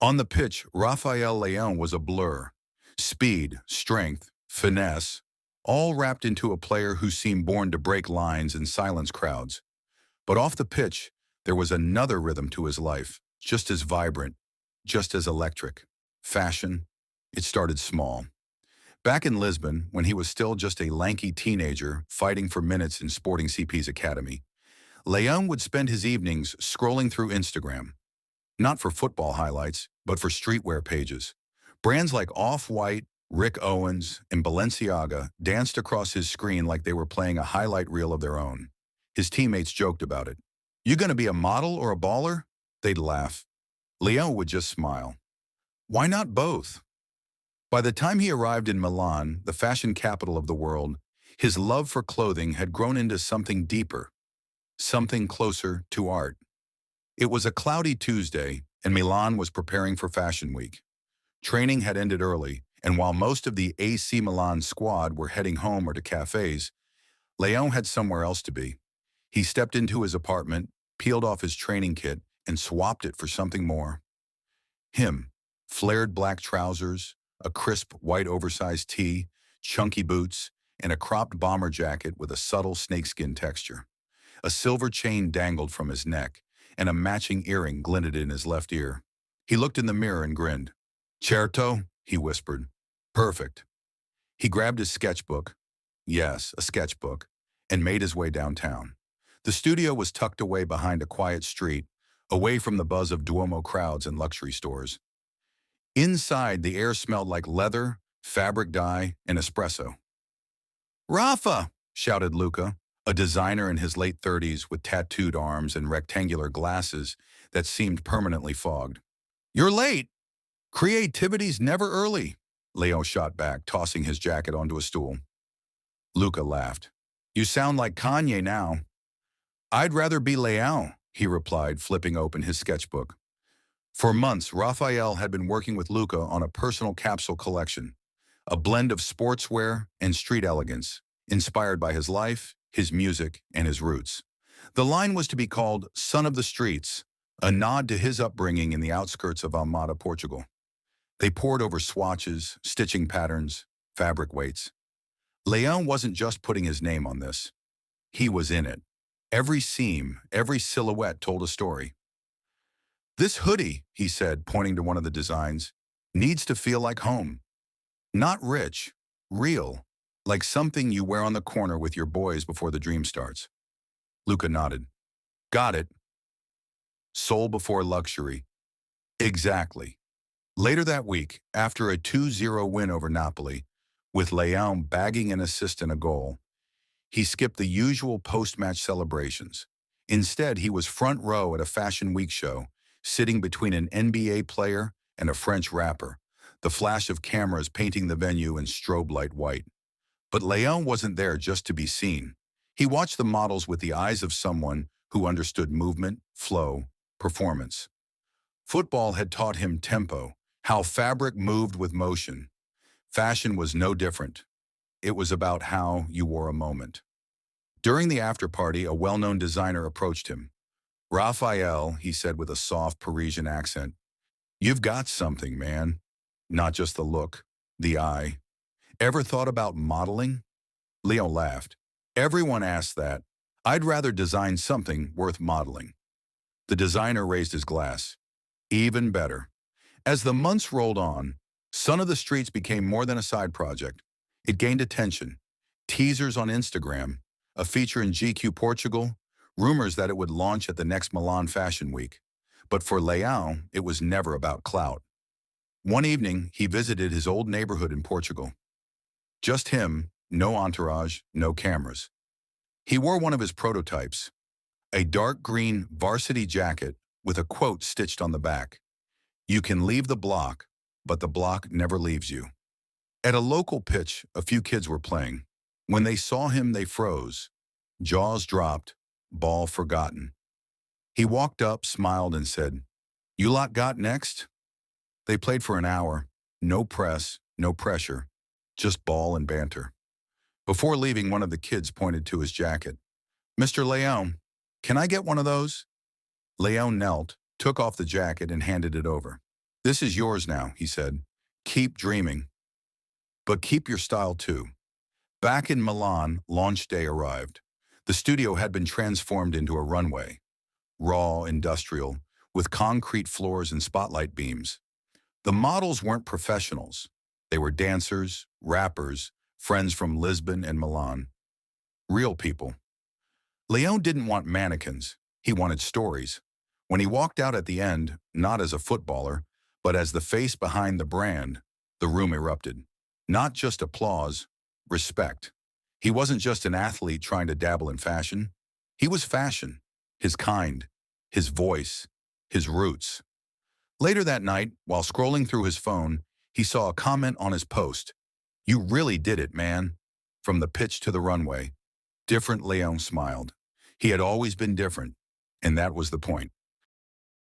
On the pitch, Rafael Leão was a blur. Speed, strength, finesse, all wrapped into a player who seemed born to break lines and silence crowds. But off the pitch, there was another rhythm to his life, just as vibrant, just as electric. Fashion. It started small. Back in Lisbon, when he was still just a lanky teenager fighting for minutes in Sporting CP's academy, Leão would spend his evenings scrolling through Instagram, not for football highlights, but for streetwear pages. Brands like Off-White, Rick Owens, and Balenciaga danced across his screen like they were playing a highlight reel of their own. His teammates joked about it. "You gonna be a model or a baller?" They'd laugh. Leão would just smile. Why not both? By the time he arrived in Milan, the fashion capital of the world, his love for clothing had grown into something deeper, something closer to art. It was a cloudy Tuesday, and Milan was preparing for Fashion Week. Training had ended early, and while most of the AC Milan squad were heading home or to cafes, Leão had somewhere else to be. He stepped into his apartment, peeled off his training kit, and swapped it for something more. Him, flared black trousers, a crisp white oversized tee, chunky boots, and a cropped bomber jacket with a subtle snakeskin texture. A silver chain dangled from his neck, and a matching earring glinted in his left ear. He looked in the mirror and grinned. "Certo," he whispered. "Perfect." He grabbed his sketchbook, yes, a sketchbook, and made his way downtown. The studio was tucked away behind a quiet street, away from the buzz of Duomo crowds and luxury stores. Inside, the air smelled like leather, fabric dye, and espresso. "Rafa!" shouted Luca, a designer in his late 30s with tattooed arms and rectangular glasses that seemed permanently fogged. "You're late! Creativity's never early," Leo shot back, tossing his jacket onto a stool. Luca laughed. "You sound like Kanye now." "I'd rather be Leão," he replied, flipping open his sketchbook. For months, Rafael had been working with Luca on a personal capsule collection, a blend of sportswear and street elegance, inspired by his life, his music, and his roots. The line was to be called Son of the Streets, a nod to his upbringing in the outskirts of Almada, Portugal. They pored over swatches, stitching patterns, fabric weights. Leão wasn't just putting his name on this. He was in it. Every seam, every silhouette told a story. "This hoodie," he said, pointing to one of the designs, "needs to feel like home. Not rich, real, like something you wear on the corner with your boys before the dream starts." Luca nodded. "Got it. Soul before luxury." Exactly. Later that week, after a 2-0 win over Napoli, with Leão bagging an assist and a goal, he skipped the usual post-match celebrations. Instead, he was front row at a Fashion Week show, sitting between an NBA player and a French rapper, the flash of cameras painting the venue in strobe light white. But Leão wasn't there just to be seen. He watched the models with the eyes of someone who understood movement, flow, performance. Football had taught him tempo, how fabric moved with motion. Fashion was no different. It was about how you wore a moment. During the after-party, a well-known designer approached him. "Rafael," he said with a soft Parisian accent, "you've got something, man. Not just the look, the eye. Ever thought about modeling?" Leo laughed. "Everyone asks that. I'd rather design something worth modeling." The designer raised his glass. "Even better." As the months rolled on, Son of the Streets became more than a side project. It gained attention. Teasers on Instagram, a feature in GQ Portugal, rumors that it would launch at the next Milan Fashion Week. But for Leão, it was never about clout. One evening, he visited his old neighborhood in Portugal. Just him, no entourage, no cameras. He wore one of his prototypes, a dark green varsity jacket with a quote stitched on the back. "You can leave the block, but the block never leaves you." At a local pitch, a few kids were playing. When they saw him, they froze. Jaws dropped, ball forgotten. He walked up, smiled, and said, "You lot got next?" They played for an hour. No press, no pressure, just ball and banter. Before leaving, one of the kids pointed to his jacket. "Mr. Leão, can I get one of those?" Leão knelt, took off the jacket, and handed it over. This is yours now, he said. Keep dreaming, but keep your style too. Back in Milan, launch day arrived. The studio had been transformed into a runway, raw, industrial, with concrete floors and spotlight beams. The models weren't professionals. They were dancers, rappers, friends from Lisbon and Milan. Real people. Leão didn't want mannequins. He wanted stories. When he walked out at the end, not as a footballer, but as the face behind the brand, the room erupted. Not just applause, respect. He wasn't just an athlete trying to dabble in fashion. He was fashion, his kind, his voice, his roots. Later that night, while scrolling through his phone, he saw a comment on his post. "You really did it, man." From the pitch to the runway, different Leão smiled. He had always been different, and that was the point.